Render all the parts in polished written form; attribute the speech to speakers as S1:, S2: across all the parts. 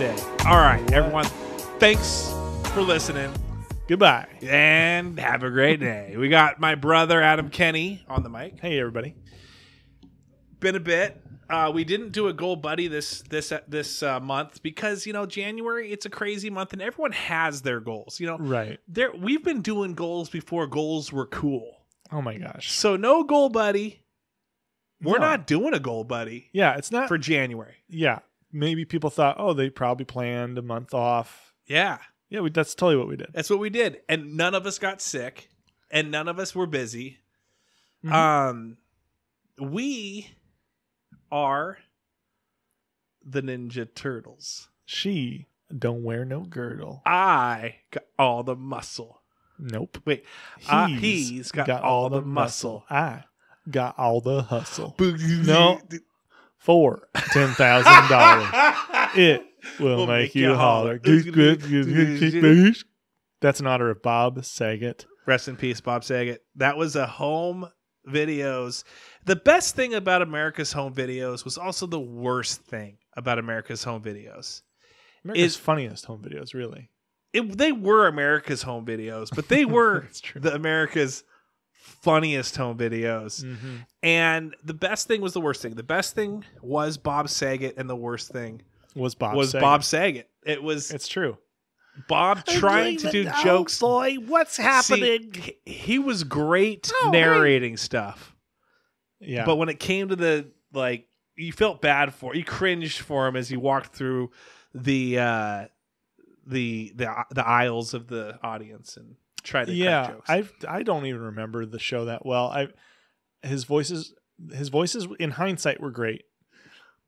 S1: day. All right, everyone. Thanks for listening.
S2: Goodbye.
S1: And have a great day. We got my brother, Adam Kenny, on the mic.
S2: Hey, everybody.
S1: Been a bit. We didn't do a goal buddy this month because, January, it's a crazy month and everyone has their goals.
S2: Right.
S1: We've been doing goals before goals were cool.
S2: Oh, my gosh.
S1: So no goal buddy. We're
S2: No.
S1: not doing a goal buddy.
S2: Yeah, it's not.
S1: For January.
S2: Yeah. Maybe people thought, they probably planned a month off.
S1: Yeah.
S2: Yeah, that's totally what we did.
S1: That's what we did. And none of us got sick. And none of us were busy.
S2: Mhm.
S1: We are the Ninja Turtles.
S2: She don't wear no girdle.
S1: I got all the muscle.
S2: Nope.
S1: Wait. He's got all the muscle.
S2: I got all the hustle.
S1: No.
S2: For $10,000. It will make you holler. That's in honor of Bob Saget.
S1: Rest in peace, Bob Saget. That was a home videos. The best thing about America's Home Videos was also the worst thing about America's Home Videos.
S2: America's funniest home videos, really.
S1: They were America's Home Videos, but they were the America's funniest home videos.
S2: Mm-hmm.
S1: And the best thing was the worst thing. The best thing was Bob Saget, and the worst thing
S2: was Bob
S1: Saget. It's
S2: true.
S1: Bob trying to do jokes.
S2: Boy, what's happening?
S1: See, he was great narrating stuff.
S2: Yeah.
S1: But when it came to you felt bad for, you cringed for him as he walked through the aisles of the audience and tried to crack jokes.
S2: I don't even remember the show that well. His voices in hindsight were great.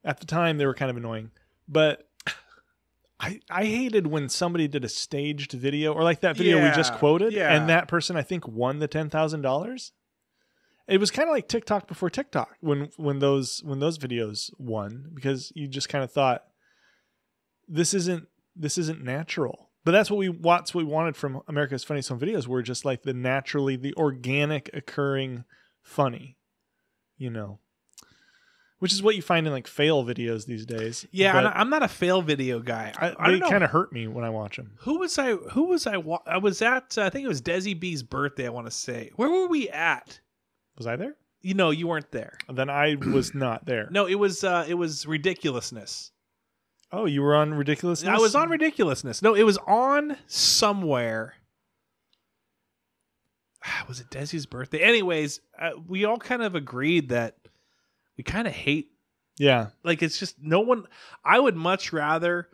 S2: At the time they were kind of annoying. But I hated when somebody did a staged video or like that video we just quoted and that person I think won the $10,000. It was kind of like TikTok before TikTok when those videos won, because you just kind of thought this isn't natural. But that's what we wanted from America's Funniest Home Videos. Were just like the organic occurring funny, which is what you find in like fail videos these days.
S1: Yeah, and I'm not a fail video guy.
S2: They kind of hurt me when I watch them.
S1: Who was I? I was at. I think it was Desi B's birthday. I want to say. Where were we at?
S2: Was I there?
S1: You weren't there.
S2: Then I was not there.
S1: No, it was Ridiculousness.
S2: Oh, you were on Ridiculousness?
S1: I was on Ridiculousness. No, it was on somewhere. Was it Desi's birthday? Anyways, we all kind of agreed that we kind of hate.
S2: Yeah.
S1: Like, it's just no one. I would much rather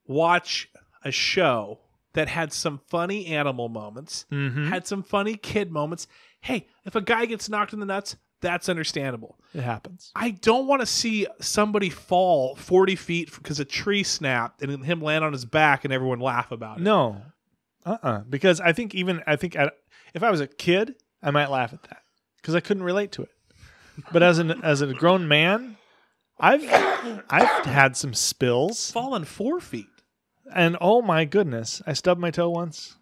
S1: watch a show that had some funny animal moments, had some funny kid moments. Hey, if a guy gets knocked in the nuts, that's understandable.
S2: It happens.
S1: I don't want to see somebody fall 40 feet because a tree snapped and him land on his back and everyone laugh about it.
S2: No. Because I think if I was a kid, I might laugh at that because I couldn't relate to it. But as a grown man, I've had some spills.
S1: Fallen 4 feet.
S2: And oh my goodness, I stubbed my toe once.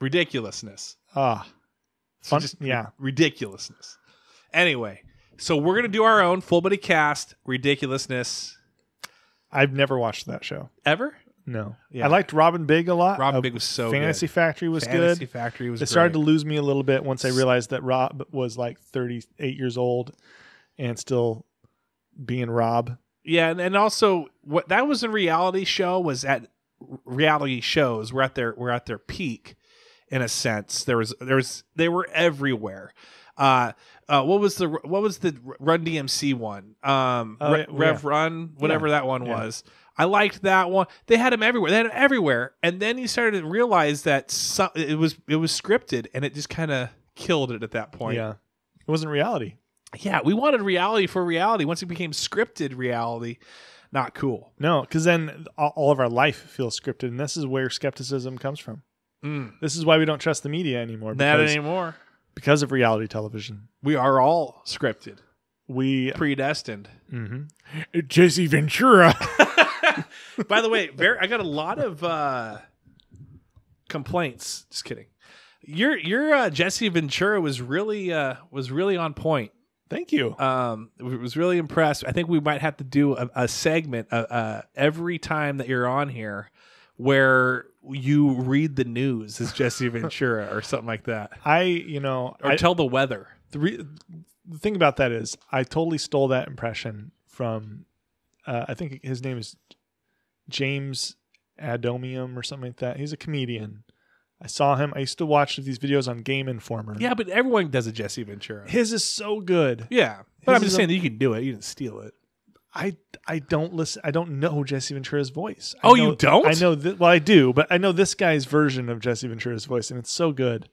S1: Ridiculousness.
S2: Fun.
S1: So just
S2: yeah.
S1: Ridiculousness. Anyway, so we're going to do our own full body cast, Ridiculousness.
S2: I've never watched that show.
S1: Ever?
S2: No.
S1: Yeah.
S2: I liked Robin Big a lot.
S1: Robin Big was so
S2: Fantasy
S1: good.
S2: Factory was good.
S1: Fantasy Factory was
S2: It
S1: great.
S2: started to lose me a little bit once I realized that Rob was like 38 years old and still being Rob.
S1: Yeah, and also what that was a reality show was at reality shows were at their peak in a sense. They were everywhere. What was the Run DMC one? Rev Run, whatever that one was. I liked that one. They had him everywhere. They had him everywhere. And then you started to realize that it was scripted, and it just kind of killed it at that point.
S2: Yeah, it wasn't reality.
S1: Yeah, we wanted reality for reality. Once it became scripted reality, not cool.
S2: No, because then all of our life feels scripted, and this is where skepticism comes from. This is why we don't trust the media anymore.
S1: Not anymore.
S2: Because of reality television.
S1: We are all scripted.
S2: We
S1: predestined.
S2: Mm-hmm. Jesse Ventura.
S1: By the way, I got a lot of complaints. Just kidding. Your Jesse Ventura was really on point.
S2: Thank you.
S1: Was really impressed. I think we might have to do a segment every time that you're on here where you read the news as Jesse Ventura or something like that.
S2: Or
S1: tell the weather.
S2: The thing about that is I totally stole that impression from, I think his name is James Adomium or something like that. He's a comedian. I saw him. I used to watch these videos on Game Informer.
S1: Yeah, but everyone does a Jesse Ventura.
S2: His is so good.
S1: Yeah. But I'm just saying that you can do it. You didn't steal it.
S2: I don't listen. I don't know Jesse Ventura's voice.
S1: You don't?
S2: I know well, I do, but I know this guy's version of Jesse Ventura's voice, and it's so good.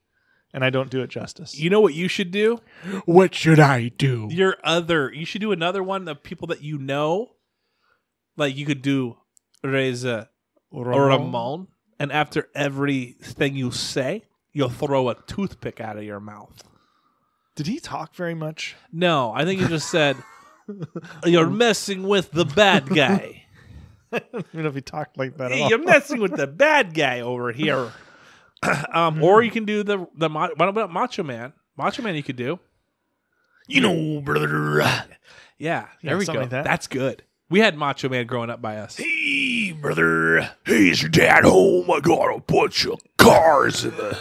S2: And I don't do it justice.
S1: You know what you should do?
S2: What should I do?
S1: You should do another one of people that you know. Like you could do Reza Ramon. And after everything you say, you'll throw a toothpick out of your mouth.
S2: Did he talk very much?
S1: No, I think he just said, you're messing with the bad guy.
S2: I don't even know if he talked like that at
S1: Hey,
S2: all.
S1: you're messing with the bad guy over here. Or you can do what about Macho Man? Macho Man you could do.
S2: Brother.
S1: Yeah, there we go.
S2: Like that.
S1: That's good. We had Macho Man growing up by us.
S2: Hey, brother. Hey, is your dad home? I got a bunch of cars in the...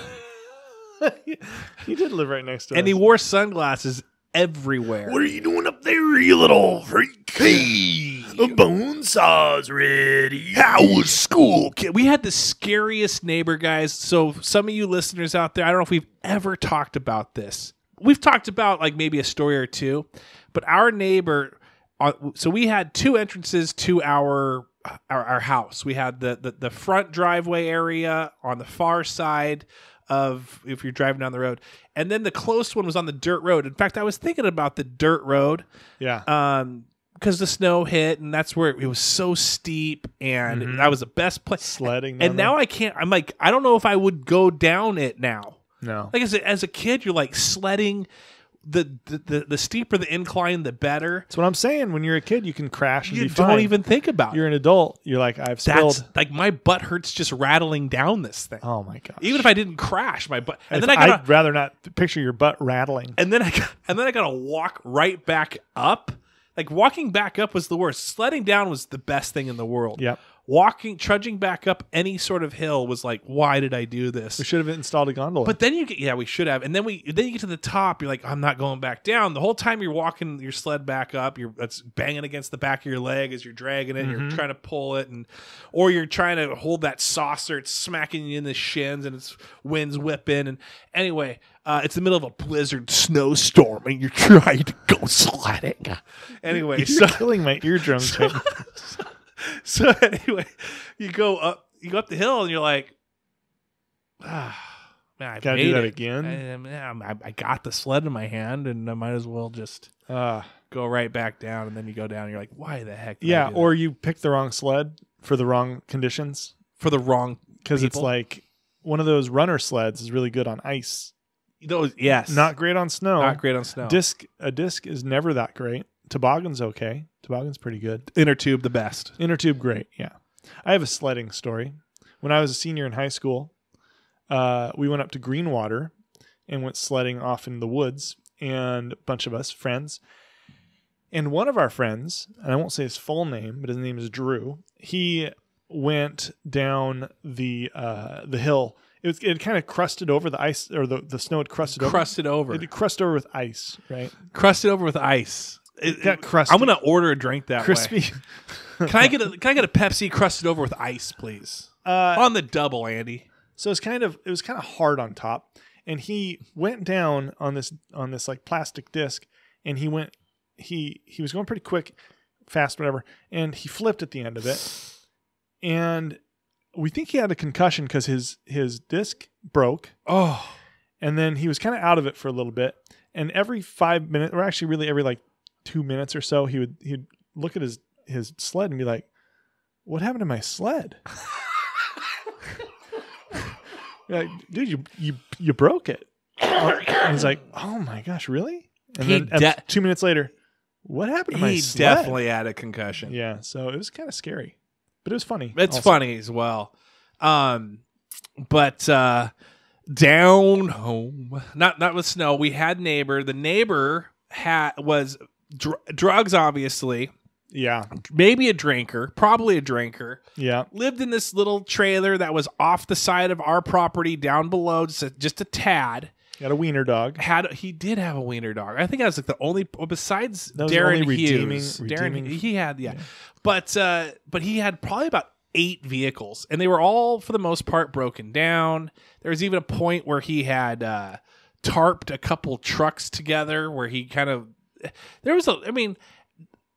S2: He did live right next to us.
S1: And he wore sunglasses everywhere.
S2: What are you doing up there, you little freak? Hey, the bone saw's ready. How was school?
S1: We had the scariest neighbor, guys. So some of you listeners out there, I don't know if we've ever talked about this. We've talked about like maybe a story or two, but our neighbor... So we had two entrances to our house. We had the front driveway area on the far side of if you're driving down the road, and then the close one was on the dirt road. In fact, I was thinking about the dirt road, because the snow hit, and that's where it was so steep, and that was the best place
S2: sledding.
S1: And now I can't. I'm like, I don't know if I would go down it now.
S2: No,
S1: like as a kid, you're like sledding. The steeper the incline, the better.
S2: That's what I'm saying. When you're a kid, you can crash and
S1: you
S2: be fine.
S1: don't even think about it.
S2: You're an adult. You're like, I've spilled.
S1: That's like my butt hurts just rattling down this thing.
S2: Oh my gosh!
S1: Even if I didn't crash, my butt. And then
S2: I'd rather not picture your butt rattling.
S1: And then I gotta walk right back up. Like walking back up was the worst. Sledding down was the best thing in the world.
S2: Yep.
S1: Trudging back up any sort of hill was like, why did I do this?
S2: We should have installed a gondola.
S1: But then we should have. And then you get to the top, you're like, I'm not going back down. The whole time you're walking your sled back up, that's banging against the back of your leg as you're dragging it, you're trying to pull it, or you're trying to hold that saucer, it's smacking you in the shins and it's wind's whipping. And anyway, it's the middle of a blizzard snowstorm and you're trying to go sledding. Anyway,
S2: you're killing my eardrums right now.
S1: So anyway, you go up the hill and you're like, man, I
S2: gotta
S1: made
S2: do that
S1: it
S2: again.
S1: I got the sled in my hand and I might as well just go right back down. And then you go down and you're like, why the heck?
S2: Or you pick the wrong sled for the wrong conditions.
S1: For the wrong
S2: because it's like one of those runner sleds is really good on ice.
S1: Yes.
S2: Not great on snow.
S1: A
S2: disc is never that great. Toboggan's okay. Toboggan's pretty good.
S1: Inner tube, the best.
S2: Inner tube, great. Yeah. I have a sledding story. When I was a senior in high school, we went up to Greenwater and went sledding off in the woods, and a bunch of us, friends. And one of our friends, and I won't say his full name, but his name is Drew, he went down the hill. It kind of crusted over the ice, or the snow had crusted over.
S1: Crusted over.
S2: It crusted over with ice, right?
S1: Crusted over with ice.
S2: It got crusty.
S1: I'm gonna order a drink that
S2: crispy.
S1: Way. Can I get a Pepsi crusted over with ice, please? On the double, Andy.
S2: So it was kind of hard on top, and he went down on this like plastic disc, and he was going pretty quick, fast, whatever, and he flipped at the end of it, and we think he had a concussion because his disc broke.
S1: Oh,
S2: and then he was kind of out of it for a little bit, and every 5 minutes, or actually really every like 2 minutes or so, he'd look at his sled and be like, "What happened to my sled?" Like, dude, you broke it. And he's like, "Oh my gosh, really?" And then 2 minutes later, what happened to my sled?
S1: He definitely had a concussion.
S2: Yeah, so it was kind of scary, but it was funny.
S1: It's funny as well. But down home, not with snow, we had neighbor. The neighbor was drugs, obviously.
S2: Yeah.
S1: Maybe a drinker, probably a drinker.
S2: Yeah.
S1: Lived in this little trailer that was off the side of our property down below, just a tad.
S2: Got a wiener dog.
S1: He did have a wiener dog. I think that was like the only, besides
S2: Darren
S1: Hughes.
S2: redeeming.
S1: He had, yeah. But he had probably about 8 vehicles, and they were all, for the most part, broken down. There was even a point where he had tarped a couple trucks together where he kind of,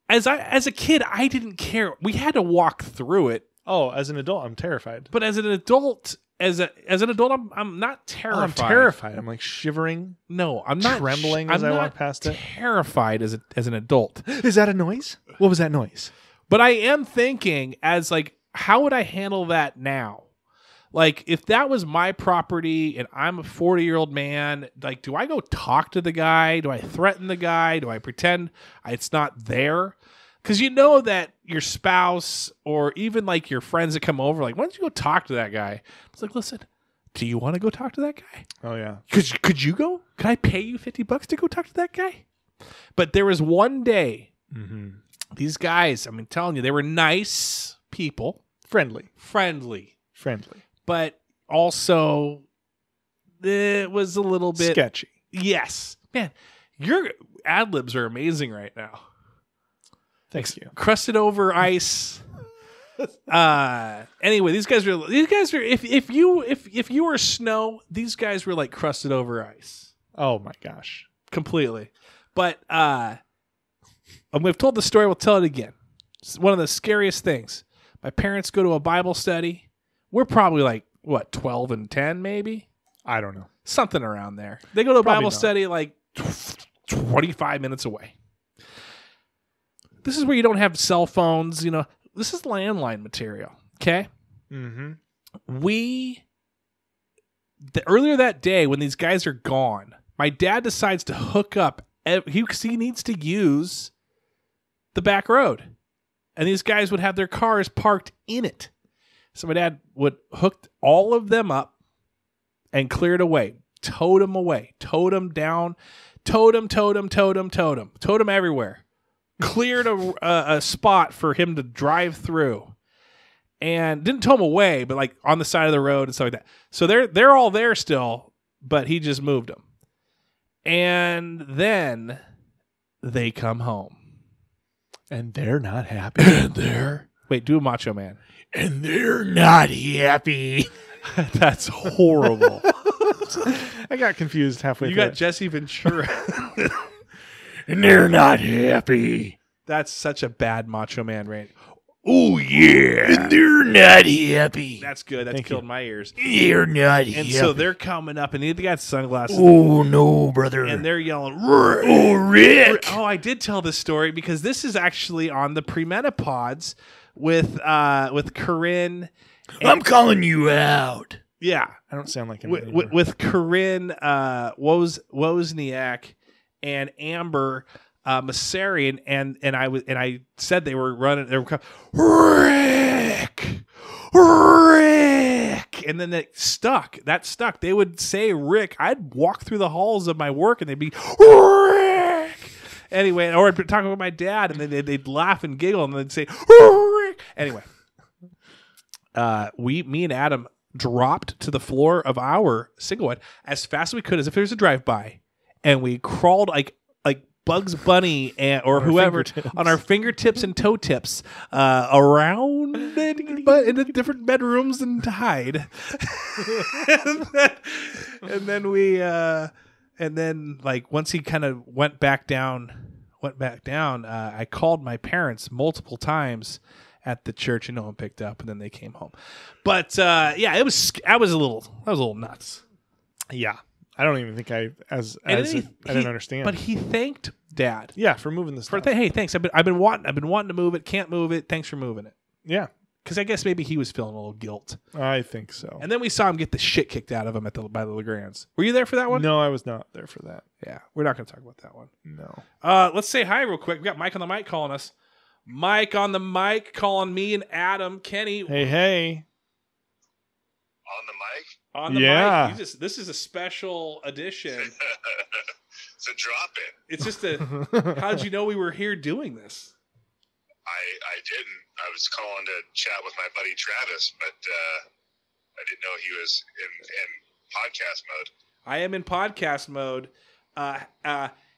S1: as a kid, I didn't care. We had to walk through it.
S2: Oh, as an adult, I'm terrified.
S1: But as an adult, I'm not terrified.
S2: Oh, I'm terrified. I'm like shivering.
S1: No, I'm not
S2: trembling as I walk past it.
S1: Terrified as an adult.
S2: Is that a noise? What was that noise?
S1: But I am thinking as like, how would I handle that now? Like, if that was my property and I'm a 40-year-old man, like, do I go talk to the guy? Do I threaten the guy? Do I pretend it's not there? Because you know that your spouse or even like your friends that come over, like, why don't you go talk to that guy? It's like, listen, do you want to go talk to that guy?
S2: Oh, yeah.
S1: Could you go? Could I pay you $50 to go talk to that guy? But there was one day, these guys, I'm telling you, they were nice people.
S2: Friendly.
S1: But also, it was a little bit
S2: sketchy.
S1: Yes. Man, your ad-libs are amazing right now.
S2: Thank you.
S1: Crusted over ice. Anyway, these guys are if you were snow, these guys were like crusted over ice.
S2: Oh my gosh.
S1: Completely. But we've told the story, we'll tell it again. It's one of the scariest things. My parents go to a Bible study. We're probably like, 12 and 10 maybe?
S2: I don't know.
S1: Something around there. They go to a
S2: Probably
S1: Bible
S2: not.
S1: study like 25 minutes away. This is where you don't have cell phones. This is landline material. Okay?
S2: Mm-hmm.
S1: Earlier that day when these guys are gone, my dad decides to hook up. He needs to use the back road. And these guys would have their cars parked in it. So my dad would hook all of them up and clear it away. Towed them away. Towed them down. Towed them everywhere. Cleared a spot for him to drive through. And didn't tow them away, but like on the side of the road and stuff like that. So they're all there still, but he just moved them. And then they come home.
S2: And they're not happy.
S1: Wait, do a Macho Man.
S2: And they're not happy.
S1: That's horrible.
S2: I got confused halfway
S1: You
S2: through.
S1: got Jesse Ventura.
S2: And they're not happy.
S1: That's such a bad Macho Man rant.
S2: Oh, yeah. And they're not happy.
S1: That's good. That's killed my ears.
S2: They're not
S1: happy. And so they're coming up, and they got sunglasses.
S2: Oh, no, brother.
S1: And they're yelling,
S2: Rick. Oh, Rick.
S1: Oh, I did tell this story because this is actually on the Premenopods with Corinne.
S2: I'm calling you out.
S1: Yeah.
S2: I don't sound like him
S1: with Corinne Wozniak and Amber Massarian, and I said they were running. They were Rick, and then it stuck. That stuck. They would say Rick. I'd walk through the halls of my work, and they'd be Rick. Anyway, or I'd be talking with my dad, and then they'd laugh and giggle, and they'd say Rick. Anyway, me and Adam dropped to the floor of our Singlewood as fast as we could, as if there was a drive-by, and we crawled like Bugs Bunny or whoever on our fingertips and toe tips around in the different bedrooms and to hide. and then like once he kind of went back down, I called my parents multiple times at the church and no one picked up, and then they came home. But yeah, I was a little nuts.
S2: Yeah. I don't even think I didn't understand.
S1: But he thanked Dad.
S2: Yeah, for moving this stuff.
S1: Hey, thanks. I've been wanting to move it. Can't move it. Thanks for moving it.
S2: Yeah,
S1: because I guess maybe he was feeling a little guilt.
S2: I think so.
S1: And then we saw him get the shit kicked out of him by the Legrands. Were you there for that one?
S2: No, I was not there for that.
S1: Yeah, we're not going to talk about that one.
S2: No.
S1: Let's say hi real quick. We got Mike on the mic calling us. Mike on the mic calling me and Adam, Kenny.
S2: Hey.
S3: On the mic?
S1: On the mic. This is a special edition.
S3: So a drop in.
S1: It's just a. How'd you know we were here doing this?
S3: I didn't. I was calling to chat with my buddy Travis, but I didn't know he was in podcast mode.
S1: I am in podcast mode.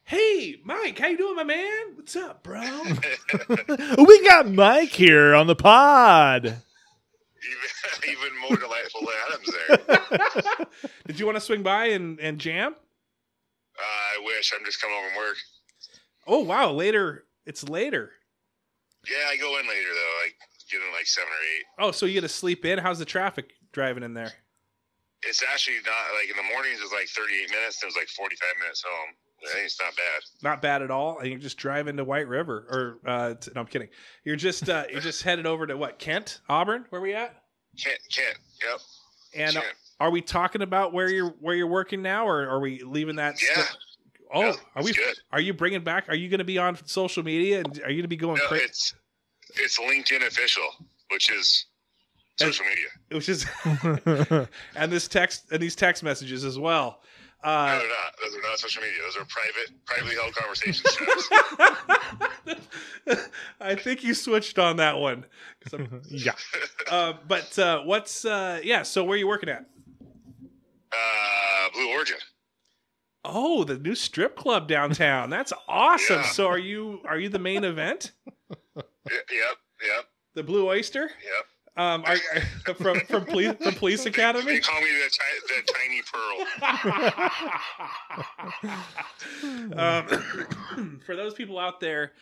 S1: Hey, Mike, how you doing, my man? What's up, bro?
S2: We got Mike here on the pod.
S3: Even more delightful than Adam's there.
S1: Did you want to swing by and jam?
S3: I wish. I'm just coming home from work.
S1: Oh, wow. Later. It's later.
S3: Yeah, I go in later, though. I get in like 7 or 8.
S1: Oh, so you get to sleep in? How's the traffic driving in there?
S3: It's actually not, like, in the mornings it's like 38 minutes. It was like 45 minutes home. I think it's not bad.
S1: Not bad at all. And you're just driving to White River. Or, no, I'm kidding. You're just headed over to what, Kent? Auburn? Where we at?
S3: Kent, yep.
S1: And
S3: Kent.
S1: Are we talking about where you're working now, or are we leaving that?
S3: Yeah.
S1: Oh,
S3: no,
S1: are we?
S3: Good.
S1: Are you bringing back? Are you going to be on social media? And are you going to be going?
S3: No, it's LinkedIn official, which is social media.
S1: Which is, and these text messages as well.
S3: No, they're not. Those are not social media. Those are privately held conversations.
S1: I think you switched on that one.
S2: Yeah.
S1: But what's so where are you working at?
S3: Blue Origin.
S1: Oh, the new strip club downtown. That's awesome.
S3: Yeah.
S1: So are you the main event?
S3: Yep.
S1: The Blue Oyster?
S3: Yep.
S1: Are from Police Academy?
S3: They call me the tiny pearl.
S1: For those people out there,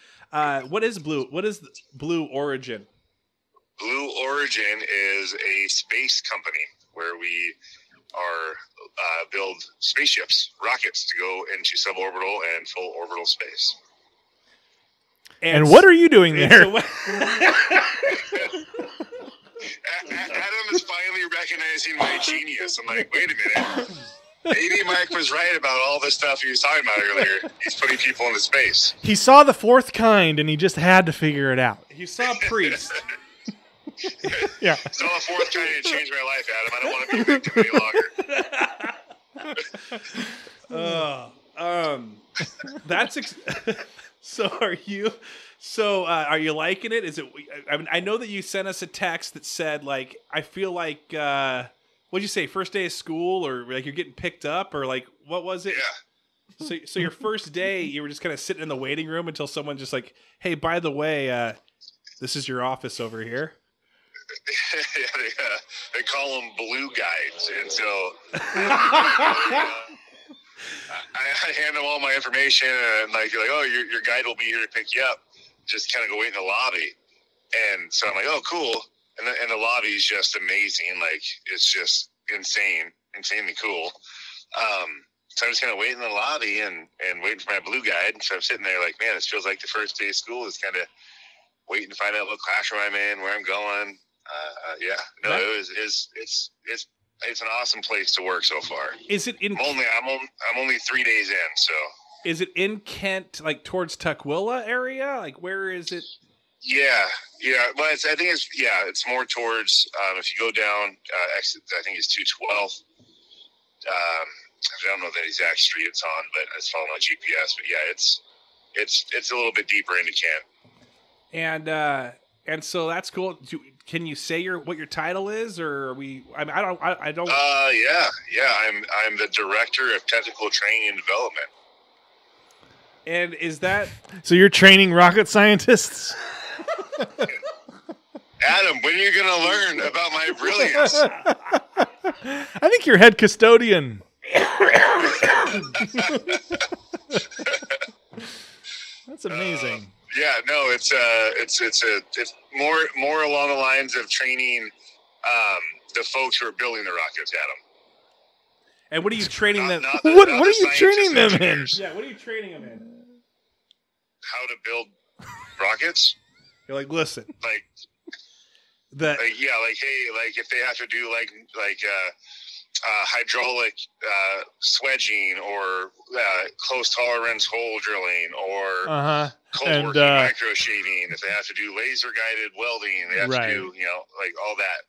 S1: what is Blue Origin?
S3: Blue Origin is a space company where we build spaceships, rockets to go into suborbital and full orbital space.
S2: And what are you doing there?
S3: Adam is finally recognizing my genius. I'm like, wait a minute. Maybe Mike was right about all the stuff he was talking about earlier. He's putting people into space.
S2: He saw the fourth kind, and he just had to figure it out.
S1: You saw Priest.
S2: Yeah.
S3: Saw the fourth kind and changed my life, Adam. I don't want to be a victim any longer.
S1: So are you? So are you liking it? Is it? I mean, I know that you sent us a text that said like, I feel like, what'd you say? First day of school, or like you're getting picked up, or like what was it?
S3: Yeah.
S1: So your first day, you were just kind of sitting in the waiting room until someone just like, hey, by the way, this is your office over here.
S3: Yeah, they call them blue guides, and so I hand them all my information, and like, you're like, oh, your guide will be here to pick you up. Just kind of go wait in the lobby, and so I'm like, oh, cool. And the lobby is just amazing. Like, it's just insanely cool. So I'm just kind of waiting in the lobby and waiting for my blue guide. So I'm sitting there like, man, this feels like the first day of school is kind of waiting to find out what classroom I'm in, where I'm going. It's an awesome place to work so far.
S1: Is it in?
S3: I'm only 3 days in, so.
S1: Is it in Kent, like towards Tukwila area? Like, where is it?
S3: Yeah. Well, it's more towards if you go down exit. I think it's 212. I don't know the exact street it's on, but it's following my GPS. But yeah, it's a little bit deeper into Kent.
S1: And so that's cool. Can you say what your title is, or are we? I mean, I don't.
S3: Yeah. I'm the director of technical training and development.
S1: And is that
S2: so? You're training rocket scientists.
S3: Adam, when are you going to learn about my brilliance?
S2: I think you're head custodian. That's amazing.
S3: It's more along the lines of training the folks who are building the rockets, Adam.
S1: And what are you training them?
S2: What are you training them in?
S1: Yeah, what are you training them in?
S3: How to build rockets.
S1: You're like, listen,
S3: hey, if they have to do hydraulic swedging or close tolerance hole drilling or cold working micro shaving, if they have to do laser guided welding, they have to do all that.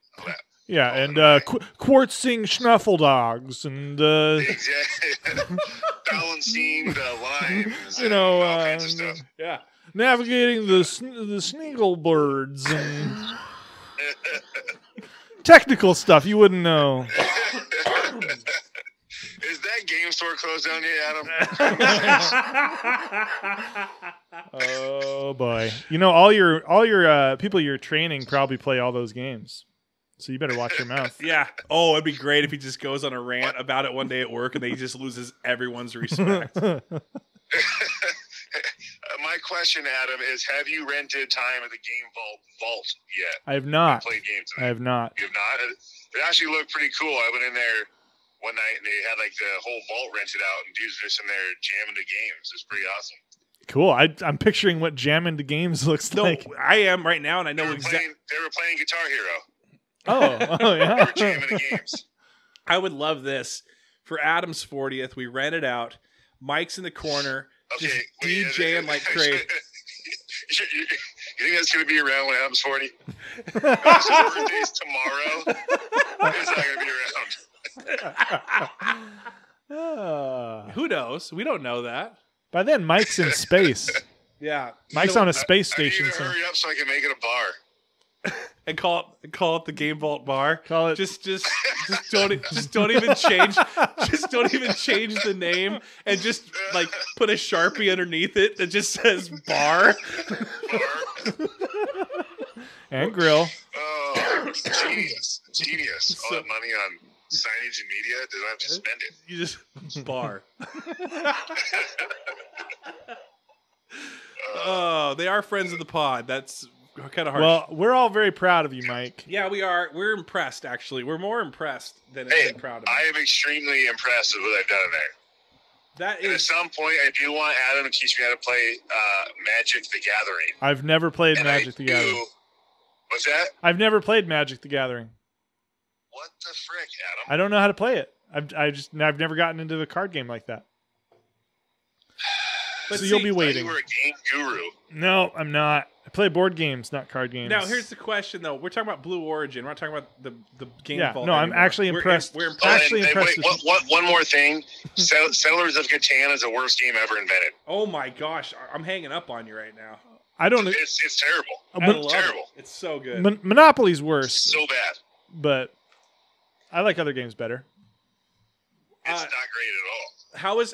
S2: Yeah, and quartzing schnuffledogs and
S3: Exactly. Balancing the lines.
S2: all
S3: kinds of stuff.
S2: Yeah, navigating the Sneaglebirds and technical stuff you wouldn't know.
S3: Is that game store closed down yet, Adam?
S2: Oh boy! All your people you're training probably play all those games, so you better watch your mouth.
S1: Yeah. Oh, it'd be great if he just goes on a rant about it one day at work and then he just loses everyone's respect.
S3: My question, Adam, is: have you rented time at the Game Vault yet?
S2: I have not.
S3: Played games.
S2: I have not.
S3: You have not. It actually looked pretty cool. I went in there one night and they had like the whole vault rented out, and dudes just in there jamming the games. It's pretty awesome.
S2: Cool. I'm picturing what Jam into Games looks like.
S1: No, I am right now, and I know exactly.
S3: They were playing Guitar Hero.
S2: Oh yeah.
S3: They were jamming the games.
S1: I would love this for Adam's 40th. We rent it out. Mike's in the corner, just DJing like crazy.
S3: You think that's going to be around when Adam's 40? His birthday's tomorrow. It's not going to be around.
S1: Who knows? We don't know that.
S2: By then, Mike's in space.
S1: Yeah,
S2: Mike's on a space station.
S3: I need to hurry up so I can make it a bar.
S1: And call it the Game Vault Bar.
S2: Call it.
S1: Just don't even change. Just don't even change the name, and just like put a Sharpie underneath it that just says bar.
S2: And grill.
S3: Oh, genius! All that money on signage and media, does not have to spend it.
S1: You just bar. Oh, they are friends of the pod. That's kind of hard.
S2: Well, we're all very proud of you, Mike.
S1: Yeah, we are. We're impressed, actually. We're more impressed than proud of.
S3: I am extremely impressed with what I've done in there.
S1: That
S3: And
S1: is.
S3: at some point, I do want Adam to teach me how to play Magic the Gathering.
S2: I've never played Magic the Gathering.
S3: What's that?
S2: I've never played Magic the Gathering.
S3: What the frick, Adam?
S2: I don't know how to play it. I've never gotten into a card game like that.
S1: But
S2: so you'll be waiting.
S3: You were a game guru.
S2: No, I'm not. I play board games, not card games.
S1: Now, here's the question, though. We're talking about Blue Origin. We're not talking about the game vault.
S2: No, I'm actually impressed.
S1: We're
S2: actually impressed.
S3: One more thing. Settlers of Catan is the worst game ever invented.
S1: Oh my gosh, I'm hanging up on you right now.
S2: I don't.
S3: It's terrible.
S1: I love
S3: terrible.
S1: It. It's so good.
S2: Monopoly's worse.
S3: So bad.
S2: But I like other games better.
S3: It's not great at all.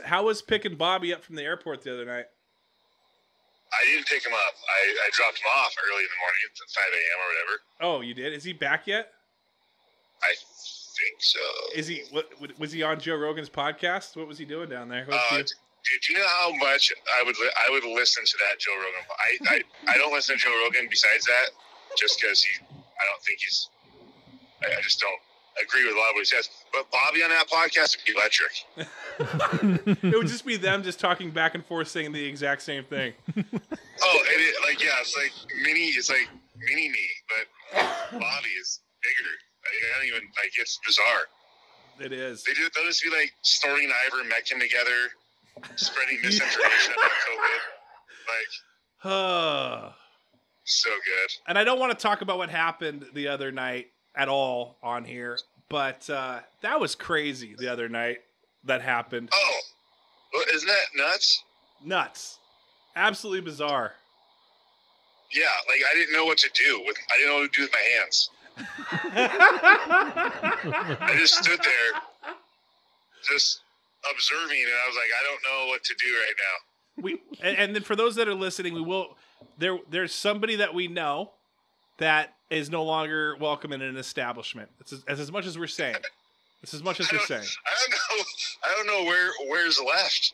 S1: How was picking Bobby up from the airport the other night?
S3: I didn't pick him up. I dropped him off early in the morning at 5 a.m. or whatever.
S1: Oh, you did? Is he back yet?
S3: I think so.
S1: Is he? Was he on Joe Rogan's podcast? What was he doing down there?
S3: Do you know how much I would listen to that Joe Rogan? I don't listen to Joe Rogan besides that, just because I just don't agree with a lot of what he says. But Bobby on that podcast would be electric.
S1: It would just be them just talking back and forth saying the exact same thing.
S3: It's like mini me, but Bobby is bigger. I don't even it's bizarre.
S1: It is.
S3: They'll just be like storing ivermectin together, spreading misinformation about COVID. So good.
S1: And I don't want to talk about what happened the other night at all on here, but that was crazy the other night that happened.
S3: Oh, well, isn't that nuts?
S1: Nuts. Absolutely bizarre.
S3: Yeah, I didn't know what to do. I didn't know what to do with my hands. I just stood there, just observing, and I was like, I don't know what to do right now.
S1: And then for those that are listening, we will. There's somebody that we know that is no longer welcome in an establishment. It's as much as we're saying. It's as much as we're saying.
S3: I don't know where's left.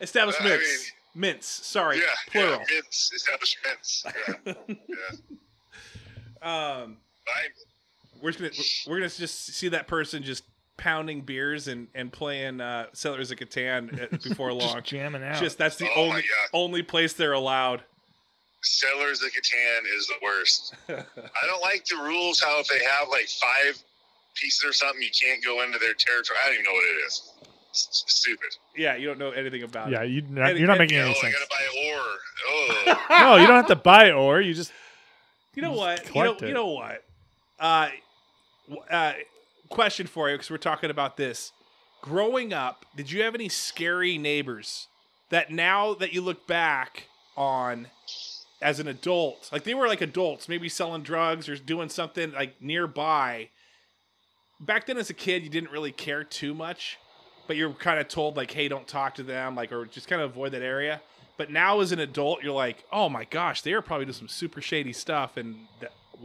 S1: Establishments. Mints. Sorry.
S3: Yeah,
S1: plural.
S3: Yeah, mints. Establishments. Yeah.
S1: We're gonna just see that person just pounding beers and playing Settlers of Catan before long.
S2: Just jamming out.
S1: That's the only place they're allowed.
S3: Settlers of Catan is the worst. I don't like the rules. How if they have 5 pieces or something, you can't go into their territory. I don't even know what it is. It's stupid.
S1: Yeah, you don't know anything about it.
S2: Yeah, you're not making any sense.
S3: I gotta buy ore. Oh,
S2: No, you don't have to buy ore. You just
S1: You know what?
S2: collect it.
S1: You know what? Question for you, because we're talking about this. Growing up, did you have any scary neighbors that now that you look back on as an adult, like they were like adults, maybe selling drugs or doing something like nearby? Back then as a kid, you didn't really care too much, but you're kind of told like, hey, don't talk to them, like, or just kind of avoid that area. But now as an adult, you're like, oh my gosh, they are probably doing some super shady stuff. And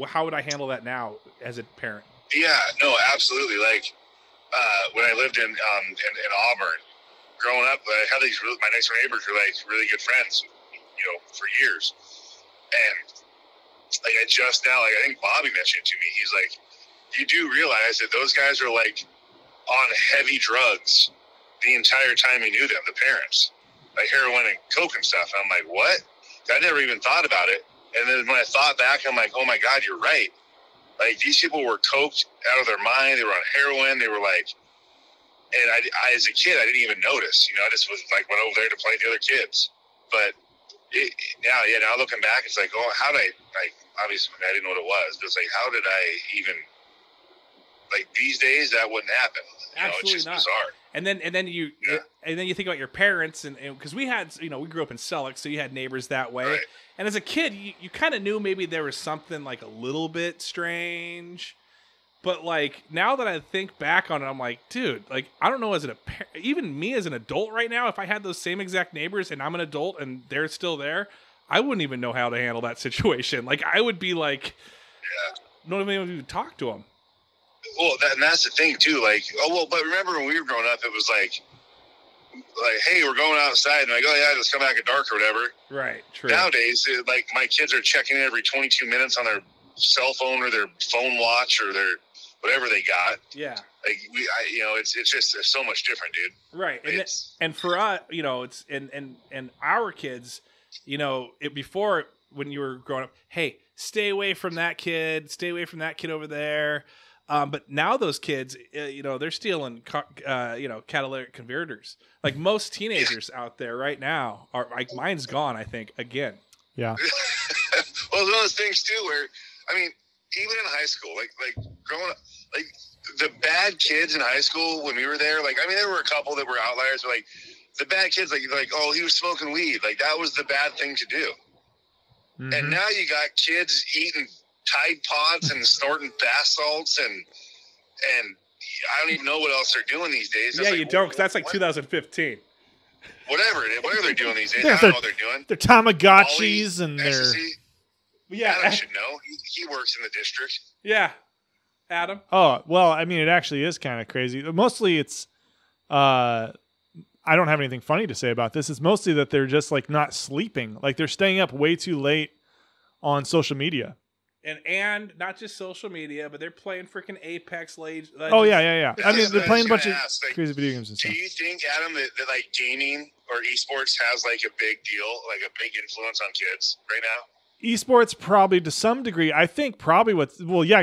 S1: how would I handle that now as a parent?
S3: Yeah, no, absolutely. Like when I lived in Auburn, growing up, I had my next door neighbors were like really good friends, for years. And like I think Bobby mentioned it to me. He's like, you do realize that those guys are like on heavy drugs the entire time you knew them, the parents, like heroin and coke and stuff. And I'm like, what? I never even thought about it. And then when I thought back, I'm like, oh my God, you're right. Like these people were coked out of their mind. They were on heroin. They were like, and I as a kid, I didn't even notice. I just was like went over there to play with the other kids. But now looking back, it's like, oh, how did obviously I didn't know what it was. But it's like, how did I even, like these days that wouldn't happen.
S1: Absolutely
S3: it's just
S1: not.
S3: bizarre.
S1: And then you think about your parents, and because we had, we grew up in Selleck, so you had neighbors that way.
S3: Right.
S1: And as a kid, you kind of knew maybe there was something like a little bit strange. But like now that I think back on it, I'm like, dude, like I don't know even me as an adult right now, if I had those same exact neighbors and I'm an adult and they're still there, I wouldn't even know how to handle that situation. Like I would be like, don't even talk to them.
S3: Well, and that's the thing too. Like, but remember when we were growing up, it was like, hey, we're going outside, and like, oh yeah, let's come back at dark or whatever.
S1: Right. True.
S3: Nowadays, like my kids are checking in every 22 minutes on their cell phone or their phone watch or their whatever they got.
S1: Yeah.
S3: Like it's just it's so much different, dude.
S1: Right. And for us, it's and our kids, before when you were growing up, hey, stay away from that kid over there. But now those kids, they're stealing, catalytic converters. Like most teenagers out there right now are like, mine's gone, I think, again.
S2: Yeah.
S3: Well, it's one of those things too where, I mean, even in high school, like growing up, like the bad kids in high school when we were there, like, I mean, there were a couple that were outliers, but like the bad kids, like, oh, he was smoking weed. Like that was the bad thing to do. Mm-hmm. And now you got kids eating Tide Pods and snorting bath salts and I don't even know what else they're doing these days.
S1: Yeah, you don't, because that's like 2015.
S3: Whatever they're doing these days, I don't know what they're doing.
S2: They're Tamagotchis and they're...
S1: Yeah,
S3: Adam should know. He works in the district.
S1: Yeah, Adam.
S2: Oh well, I mean, it actually is kind of crazy. Mostly, it's I don't have anything funny to say about this. It's mostly that they're just like not sleeping, like they're staying up way too late on social media.
S1: And not just social media, but they're playing freaking Apex Legends.
S2: Oh yeah. I mean, they're playing a bunch of crazy video games and
S3: do
S2: stuff.
S3: Do you think, Adam, that like gaming or esports has like a big deal, like a big influence on kids right now?
S2: Esports probably to some degree. I think probably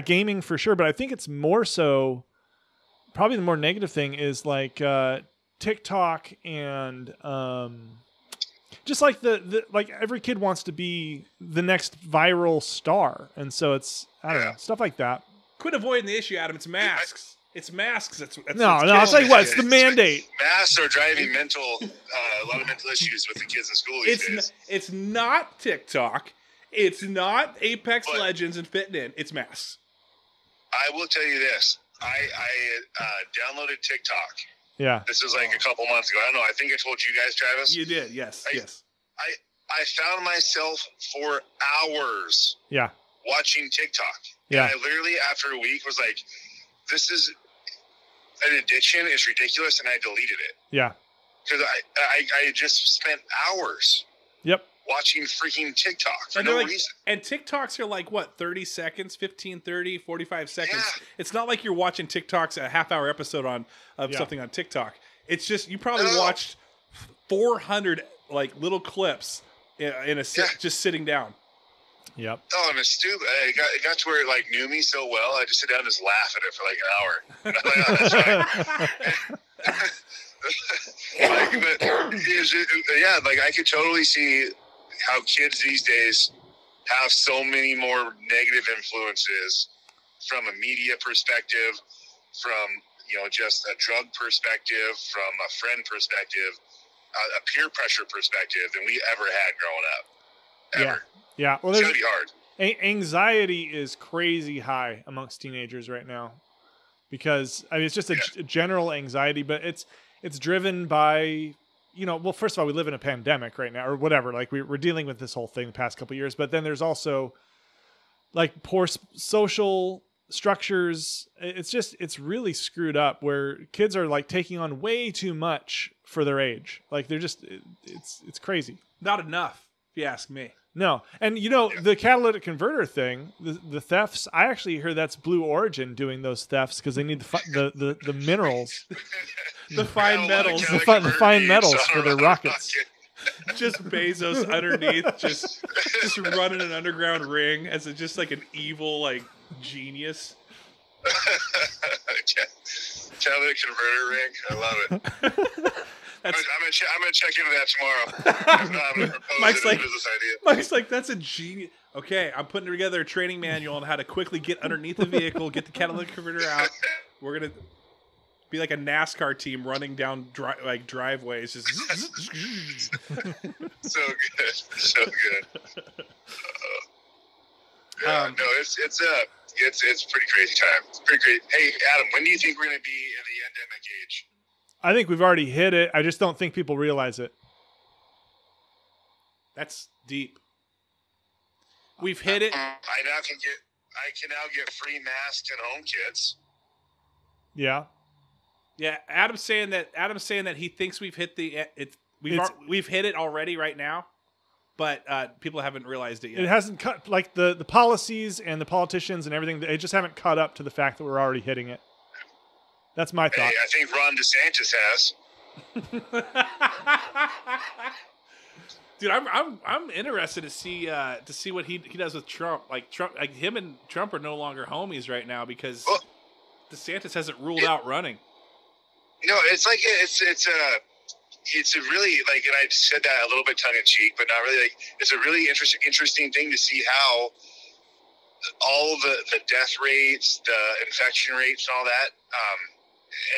S2: gaming for sure, but I think it's more so. Probably the more negative thing is like TikTok and just like the like every kid wants to be the next viral star, and so it's I don't know, stuff like that.
S1: Quit avoiding the issue, Adam. It's masks. It's masks.
S2: No. I'll tell you what. It's the mandate.
S3: Masks are driving a lot of mental issues with the kids in school these days.
S1: It's not TikTok. It's not Apex Legends and fitting in. It's masks.
S3: I will tell you this. I downloaded TikTok.
S2: Yeah.
S3: This was like a couple months ago. I don't know. I think I told you guys, Travis.
S1: You did. Yes. Yes.
S3: I found myself for hours.
S2: Yeah.
S3: Watching TikTok.
S2: Yeah.
S3: And I literally, after a week, was like, this is an addiction. It's ridiculous. And I deleted it.
S2: Yeah.
S3: Because I just spent hours.
S2: Yep.
S3: Watching freaking TikTok for
S1: and
S3: no reason.
S1: And TikToks are like, what, 30 seconds, 15, 30, 45 seconds?
S3: Yeah.
S1: It's not like you're watching TikToks, a half-hour episode of something on TikTok. It's just, you probably watched 400 like little clips just sitting down.
S2: Yep.
S3: Oh, and it's stupid. It got to where it like knew me so well. I just sit down and just laugh at it for like an hour. Like I could totally see how kids these days have so many more negative influences from a media perspective, from, you know, just a drug perspective, from a friend perspective, a peer pressure perspective than we ever had growing up. Ever.
S2: Yeah. Well,
S3: it's going to be hard.
S2: Anxiety is crazy high amongst teenagers right now because, I mean, it's just a general anxiety, but it's driven by, you know, well, first of all, we live in a pandemic right now or whatever. Like we're dealing with this whole thing the past couple of years, but then there's also like poor social structures. It's really screwed up where kids are like taking on way too much for their age. Like they're just, it's crazy.
S1: Not enough, if you ask me.
S2: No. And you know, the catalytic converter thing, the thefts, I actually heard that's Blue Origin doing those thefts because they need the minerals.
S1: The fine metals.
S2: The fine metals for their rockets.
S1: Just Bezos underneath, just running an underground ring as just like an evil like genius.
S3: Catalytic converter ring. I love it. I'm gonna check into that tomorrow.
S1: Mike's like, that's a genius. Okay, I'm putting together a training manual on how to quickly get underneath the vehicle, get the catalytic converter out. We're gonna be like a NASCAR team running down driveways. Just
S3: so good. No, it's pretty crazy time. It's pretty great. Hey, Adam, when do you think we're gonna be in the endemic age?
S2: I think we've already hit it. I just don't think people realize it.
S1: That's deep. We've hit it.
S3: I can now get free masks at home, kids.
S2: Yeah.
S1: Yeah, Adam's saying that he thinks we've hit we've hit it already right now, but people haven't realized it yet.
S2: It hasn't cut, like the policies and the politicians and everything. They just haven't caught up to the fact that we're already hitting it. That's my thought.
S3: Hey, I think Ron DeSantis has.
S1: Dude, I'm interested to see what he does with Trump. Like him and Trump are no longer homies right now because DeSantis hasn't ruled out running.
S3: You know, it's like it's a really, like, and I said that a little bit tongue in cheek, but not really. Like, it's a really interesting thing to see how all the death rates, the infection rates, and all that,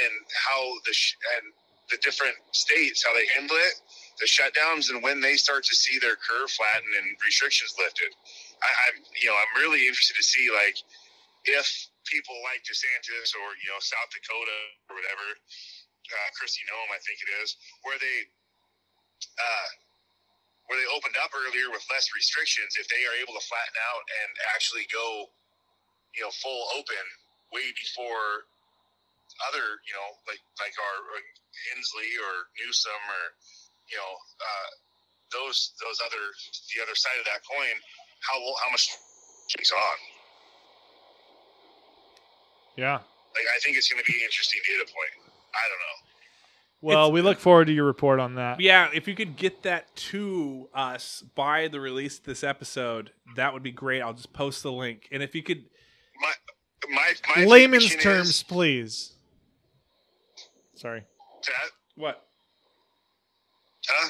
S3: and how the different states, how they handle it, the shutdowns, and when they start to see their curve flatten and restrictions lifted. I'm really interested to see, like, if people like DeSantis or, you know, South Dakota or whatever, Christy Noem, I think it is, where they opened up earlier with less restrictions, if they are able to flatten out and actually go, you know, full open way before other, you know, like our Inslee or Newsom or, you know, the other side of that coin, how much is on.
S2: Yeah.
S3: Like, I think it's going to be an interesting data point. I don't know.
S2: Well, we look forward to your report on that.
S1: Yeah, if you could get that to us by the release of this episode, that would be great. I'll just post the link. And if you could...
S3: My
S2: layman's terms, please. Sorry.
S1: What?
S3: Huh?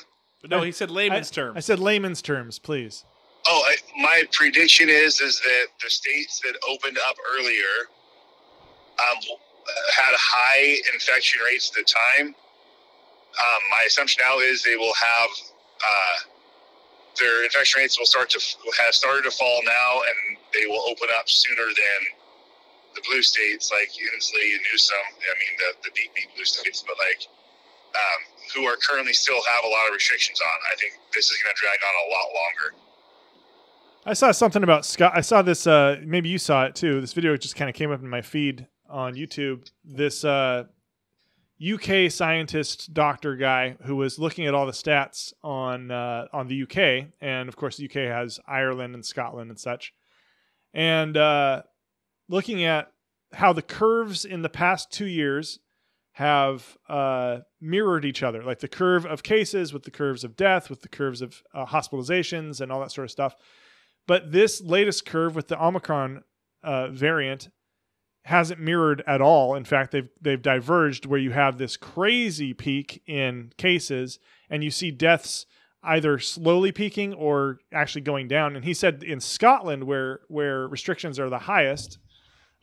S1: No, he said layman's terms.
S2: I said layman's terms, please.
S3: My prediction is that the states that opened up earlier had high infection rates at the time. My assumption now is they will have their infection rates have started to fall now, and they will open up sooner than the blue states like Inslee and Newsom. I mean, the deep blue states, but like who are currently still have a lot of restrictions on. I think this is going to drag on a lot longer.
S2: I saw something about Scott. I saw this. Maybe you saw it too. This video just kind of came up in my feed on YouTube. This UK scientist doctor guy who was looking at all the stats on the UK, and of course the UK has Ireland and Scotland and such, and looking at how the curves in the past 2 years have mirrored each other, like the curve of cases with the curves of death, with the curves of hospitalizations and all that sort of stuff. But this latest curve with the Omicron variant hasn't mirrored at all. In fact, they've diverged where you have this crazy peak in cases and you see deaths either slowly peaking or actually going down. And he said in Scotland, where restrictions are the highest,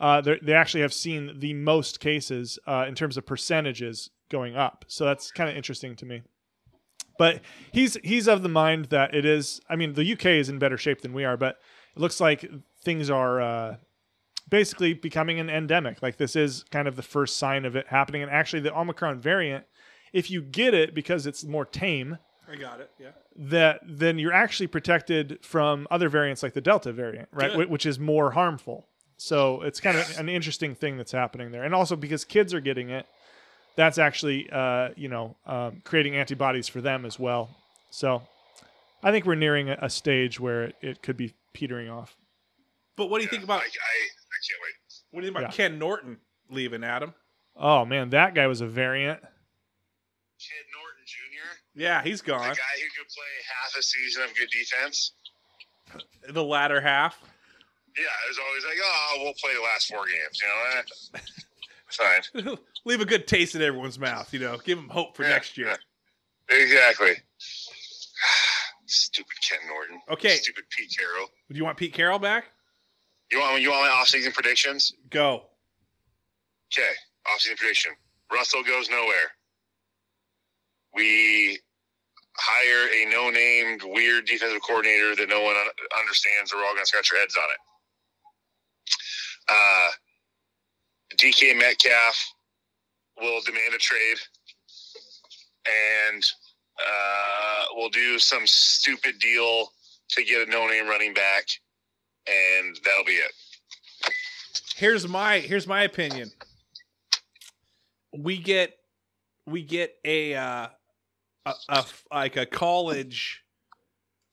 S2: they actually have seen the most cases in terms of percentages going up. So that's kind of interesting to me. But he's of the mind that it is. I mean, the UK is in better shape than we are, but it looks like things are basically becoming an endemic. Like this is kind of the first sign of it happening. And actually, the Omicron variant, if you get it because it's more tame,
S1: I got it. Yeah.
S2: then you're actually protected from other variants like the Delta variant, right? Which is more harmful. So it's kind of an interesting thing that's happening there. And also because kids are getting it, that's actually, creating antibodies for them as well. So I think we're nearing a stage where it could be petering off.
S1: But what do you think about?
S3: I can't wait.
S1: What do you think about Ken Norton leaving, Adam?
S2: Oh man, that guy was a variant.
S3: Ken Norton Jr.
S1: Yeah, he's gone.
S3: The guy who could play half a season of good defense.
S1: The latter half.
S3: Yeah, it was always like, oh, we'll play the last 4 games. You know, fine.
S1: Leave a good taste in everyone's mouth. You know, give them hope for next year.
S3: Yeah. Exactly. Stupid Ken Norton.
S1: Okay.
S3: Stupid Pete Carroll.
S1: Do you want Pete Carroll back?
S3: You want my off-season predictions?
S1: Go.
S3: Okay, off-season prediction. Russell goes nowhere. We hire a no-named, weird defensive coordinator that no one understands, or we're all going to scratch our heads on it. DK Metcalf will demand a trade, and we'll do some stupid deal to get a no-name running back, and that'll be it.
S1: Here's my opinion. We get a college.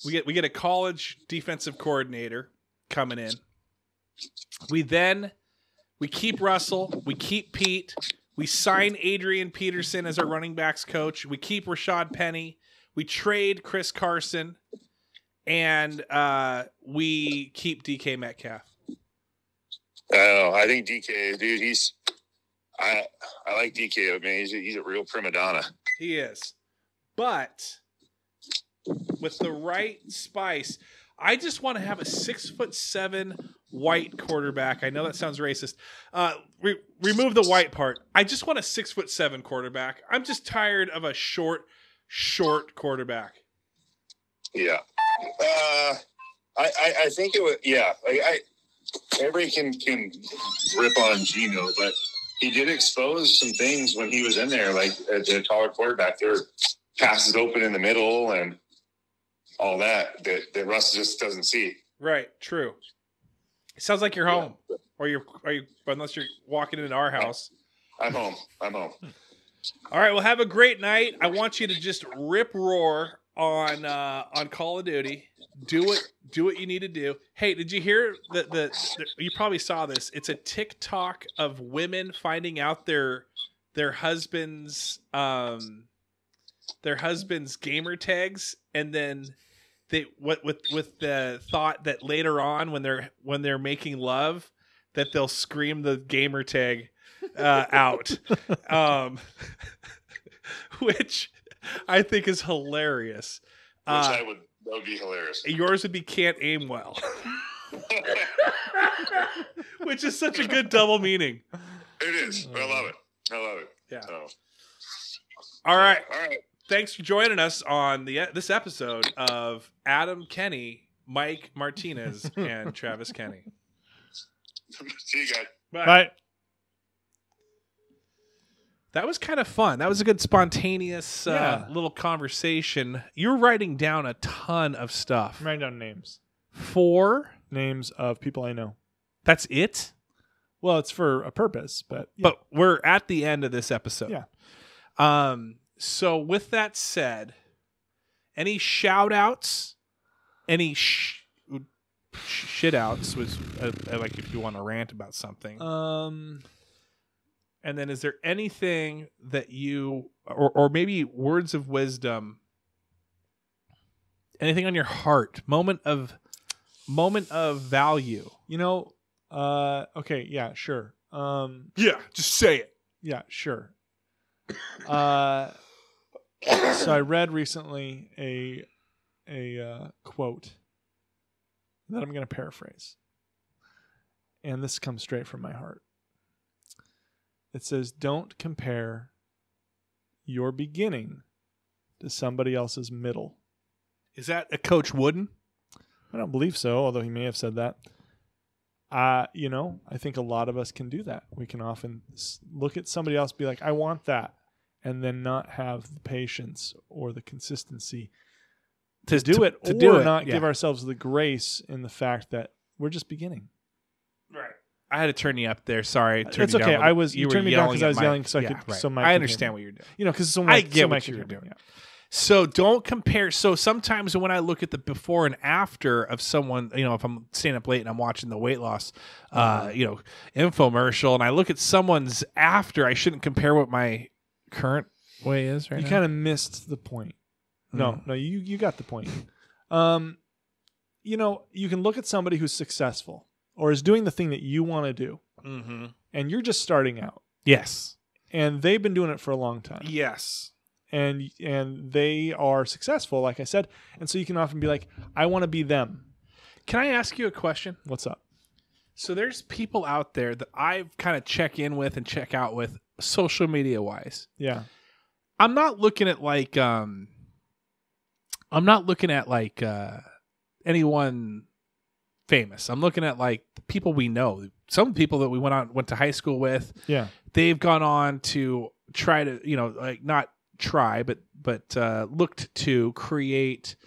S1: We get a college defensive coordinator coming in. We keep Russell. We keep Pete. We sign Adrian Peterson as our running backs coach. We keep Rashad Penny. We trade Chris Carson, and we keep DK Metcalf.
S3: I don't know. I think DK, dude, I like DK. I mean, he's a real prima donna.
S1: He is. But with the right spice, I just want to have a 6'7" white quarterback. I know that sounds racist. Remove the white part. I just want a 6'7" quarterback. I'm just tired of a short quarterback.
S3: Yeah. I think it would. Yeah. Everybody can rip on Geno, but he did expose some things when he was in there, like the taller quarterback. There were passes open in the middle and all that Russ just doesn't see.
S1: Right. True. It sounds like you're home, or you unless you're walking into our house.
S3: I'm home.
S1: All right. Well, have a great night. I want you to just rip roar on Call of Duty. Do what you need to do. Hey, did you hear the you probably saw this. It's a TikTok of women finding out their husbands gamer tags, and then they with the thought that later on when they're making love that they'll scream the gamer tag out. Which I think is hilarious.
S3: That would be hilarious.
S1: Yours would be can't aim well. Which is such a good double meaning.
S3: It is. I love it.
S1: Yeah.
S3: So.
S1: All right.
S3: All right.
S1: Thanks for joining us on this episode of Adam Kenny, Mike Martinez, and Travis Kenny.
S3: See you guys.
S2: Bye.
S1: That was kind of fun. That was a good spontaneous little conversation. You're writing down a ton of stuff.
S2: I'm writing down names.
S1: 4
S2: names of people I know.
S1: That's it?
S2: Well, it's for a purpose, but
S1: But we're at the end of this episode.
S2: Yeah.
S1: So with that said, any shout outs, any shit outs was like if you want to rant about something. And then is there anything that you or maybe words of wisdom, anything on your heart, moment of value?
S2: Okay, yeah, sure.
S1: Yeah, just say it.
S2: Yeah, sure. So I read recently a quote that I'm going to paraphrase. And this comes straight from my heart. It says, "Don't compare your beginning to somebody else's middle."
S1: Is that a Coach Wooden?
S2: I don't believe so, although he may have said that. I think a lot of us can do that. We can often look at somebody else, be like, I want that, and then not have the patience or the consistency to do it, or not give ourselves the grace in the fact that we're just beginning.
S1: Right. I had to turn you up there. Sorry.
S2: It's okay. You turned me down because I was yelling, so I could.
S1: Right.
S2: So Mike
S1: I understand what you're doing.
S2: Because
S1: I get what you're doing. Yeah. So don't compare. So sometimes when I look at the before and after of someone, if I'm staying up late and I'm watching the weight loss, infomercial, and I look at someone's after, I shouldn't compare what my current way is right now.
S2: You kind of missed the point. No, you got the point. You can look at somebody who's successful or is doing the thing that you want to do, and you're just starting out.
S1: Yes.
S2: And they've been doing it for a long time.
S1: Yes.
S2: And they are successful, like I said. And so you can often be like, I want to be them.
S1: Can I ask you a question?
S2: What's up?
S1: So there's people out there that I've kind of check in with and check out with social media wise.
S2: Yeah.
S1: I'm not looking at anyone famous. I'm looking at like the people we know. Some people that we went to high school with.
S2: Yeah.
S1: They've gone on to try to, not try, but looked to create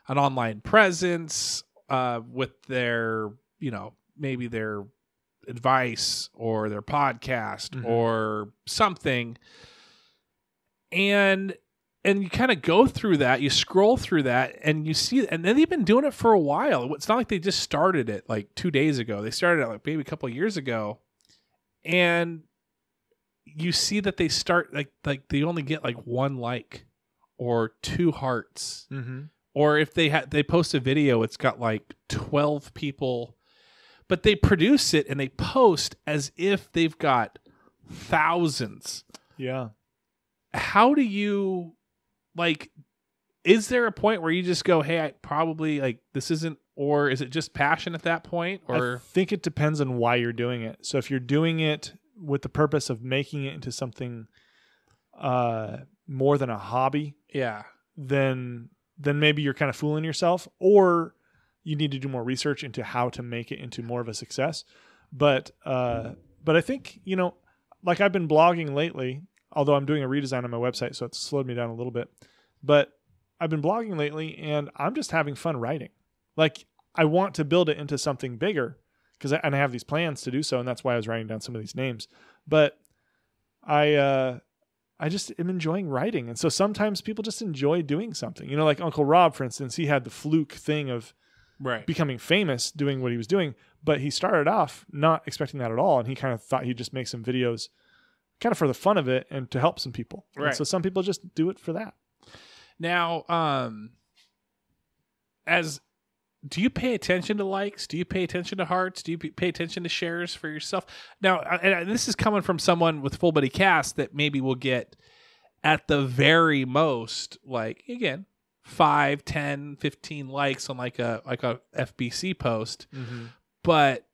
S1: an online presence with their, maybe their advice or their podcast or something. And you kind of go through that, you scroll through that, and you see, and then they've been doing it for a while. It's not like they just started it like 2 days ago. They started it like maybe a couple of years ago. And you see that they start like they only get like 1 like or 2 hearts, or if they post a video, it's got like 12 people, but they produce it and they post as if they've got thousands.
S2: Yeah. How
S1: do you is there a point where you just go, hey, I probably this isn't, or is it just passion at that point? Or
S2: I think it depends on why you're doing it. So if you're doing it with the purpose of making it into something more than a hobby, then maybe you're kind of fooling yourself, or you need to do more research into how to make it into more of a success. But I think, I've been blogging lately, although I'm doing a redesign on my website, so it's slowed me down a little bit. But I've been blogging lately, and I'm just having fun writing. I want to build it into something bigger, and I have these plans to do so, and that's why I was writing down some of these names. But I just am enjoying writing, and so sometimes people just enjoy doing something. Like Uncle Rob, for instance, he had the fluke thing of becoming famous doing what he was doing, but he started off not expecting that at all, and he kind of thought he'd just make some videos kind of for the fun of it and to help some people. Right. And so some people just do it for that.
S1: Now, do you pay attention to likes? Do you pay attention to hearts? Do you pay attention to shares for yourself? Now, and this is coming from someone with Full Buddy Cast that maybe will get at the very most, 5, 10, 15 likes on like a FBC post. But,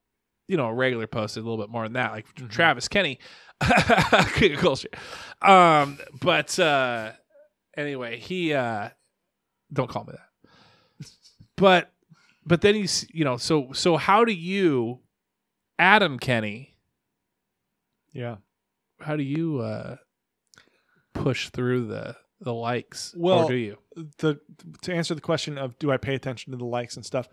S1: a regular post is a little bit more than that. Like Travis Kenny. But anyway, he don't call me that. But then he's, so how do you, Adam Kenny?
S2: Yeah.
S1: How do you push through the likes?
S2: Well,
S1: or do you?
S2: To answer the question of do I pay attention to the likes and stuff?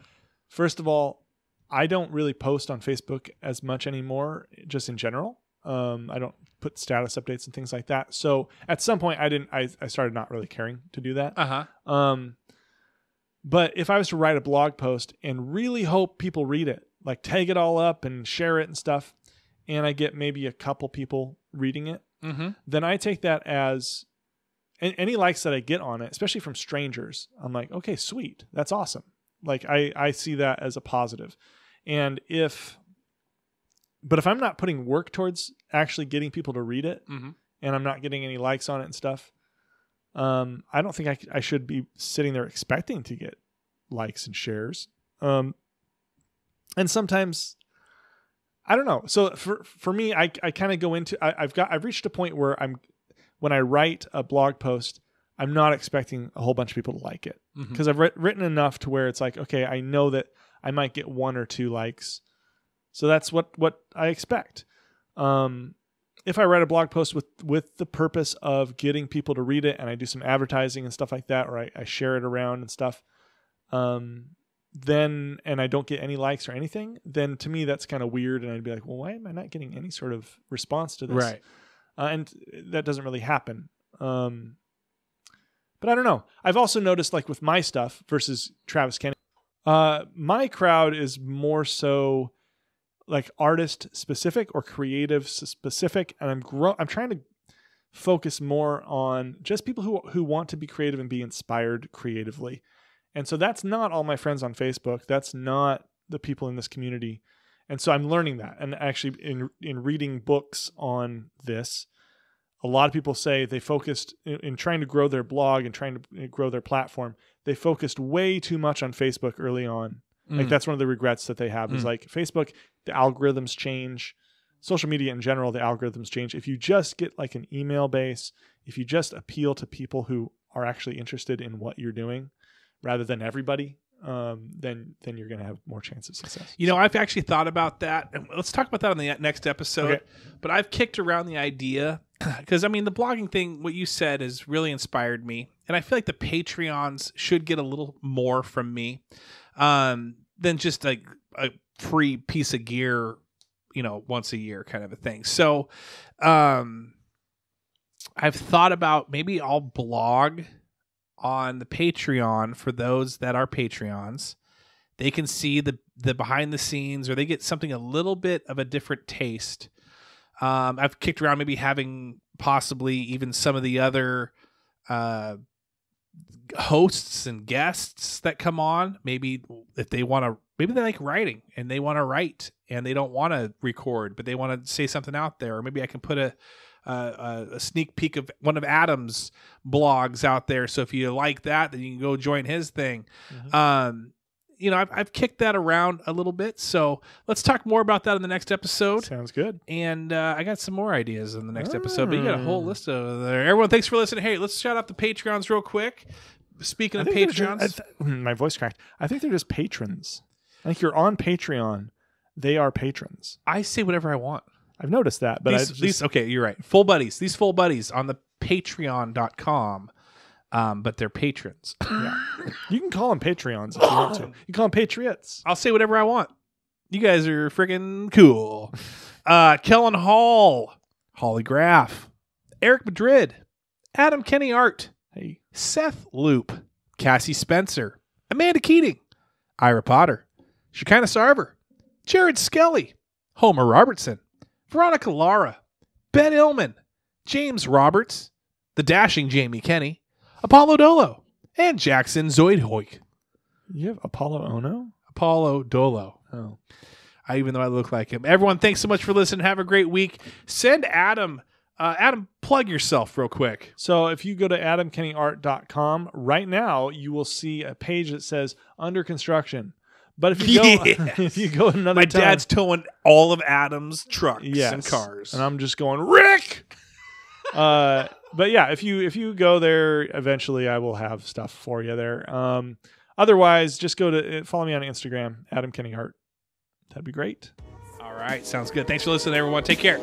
S2: First of all, I don't really post on Facebook as much anymore, just in general. I don't put status updates and things like that. So at some point I started not really caring to do that. But if I was to write a blog post and really hope people read it, tag it all up and share it and stuff, and I get maybe a couple people reading it, then I take that as any likes that I get on it, especially from strangers. I'm like, okay, sweet. That's awesome. I see that as a positive. But if I'm not putting work towards actually getting people to read it, and I'm not getting any likes on it and stuff, I don't think I should be sitting there expecting to get likes and shares. And sometimes, I don't know. So for me, I kind of go into, I've reached a point where when I write a blog post, I'm not expecting a whole bunch of people to like it, because I've written enough to where it's like, okay, I know that I might get 1 or 2 likes. So that's what I expect. If I write a blog post with the purpose of getting people to read it, and I do some advertising and stuff like that, or I share it around and stuff, then, and I don't get any likes or anything, then to me that's kind of weird. And I'd be like, well, why am I not getting any sort of response to this?
S1: Right.
S2: And that doesn't really happen. But I don't know. I've also noticed, like with my stuff versus Travis Kenny, my crowd is more so like artist specific or creative specific, and I'm trying to focus more on just people who want to be creative and be inspired creatively. And so that's not all my friends on Facebook. That's not the people in this community. And so I'm learning that. And actually in reading books on this, a lot of people say they focused in trying to grow their blog and trying to grow their platform. They focused way too much on Facebook early on. Like that's one of the regrets that they have is like Facebook, the algorithms change. Social media in general, the algorithms change. If you just get like an email base, if you just appeal to people who are actually interested in what you're doing rather than everybody, then you're going to have more chance of success.
S1: You know, I've actually thought about that. And let's talk about that on the next episode.
S2: Okay.
S1: But I've kicked around the idea because, I mean, the blogging thing, what you said has really inspired me. And I feel like the Patreons should get a little more from me than just like a free piece of gear, you know, once a year kind of a thing. So I've thought about maybe I'll blog on the Patreon for those that are Patreons. They can see the behind the scenes, or they get something a little bit of a different taste. I've kicked around maybe having possibly even some of the other hosts and guests that come on. Maybe if they want to, maybe they like writing and they want to write and they don't want to record, but they want to say something out there. Or maybe I can put a sneak peek of one of Adam's blogs out there. So if you like that, then you can go join his thing. You know, I've kicked that around a little bit. So let's talk more about that in the next episode.
S2: Sounds good.
S1: And I got some more ideas in the next episode, but you got a whole list over there. Everyone, thanks for listening. Hey, let's shout out the Patreons real quick. Speaking of Patreons.
S2: My voice cracked. I think they're just patrons. I think you're on Patreon. They are patrons.
S1: I say whatever I want.
S2: I've noticed that, but
S1: these okay, you're right. Full buddies. These full buddies on the patreon.com. But they're patrons.
S2: Yeah. You can call them Patreons if you want to. You can call them Patriots.
S1: I'll say whatever I want. You guys are freaking cool. Kellen Hall, Holly Graff, Eric Madrid, Adam Kenny Art,
S2: Hey,
S1: Seth Loop, Cassie Spencer, Amanda Keating, Ira Potter, Shekinah Sarver, Jared Skelly, Homer Robertson, Veronica Lara, Ben Illman, James Roberts, the dashing Jamie Kenny, Apollo Dolo, and Jackson Zoidhoik.
S2: you have Apollo Ono?
S1: Apollo Dolo.
S2: Oh.
S1: Even though I look like him. Everyone, thanks so much for listening. Have a great week. Send Adam. Adam, plug yourself real quick.
S2: So if you go to adamkennyart.com, right now you will see a page that says under construction. But if you go, if you go another
S1: My
S2: time,
S1: dad's towing all of Adam's trucks
S2: yes,
S1: and cars.
S2: and I'm just going, Rick! But yeah, if you go there, eventually I will have stuff for you there. Otherwise, just go to follow me on Instagram, Adam Kenny Hart. That'd be great.
S1: All right. Sounds good. Thanks for listening, everyone. Take care.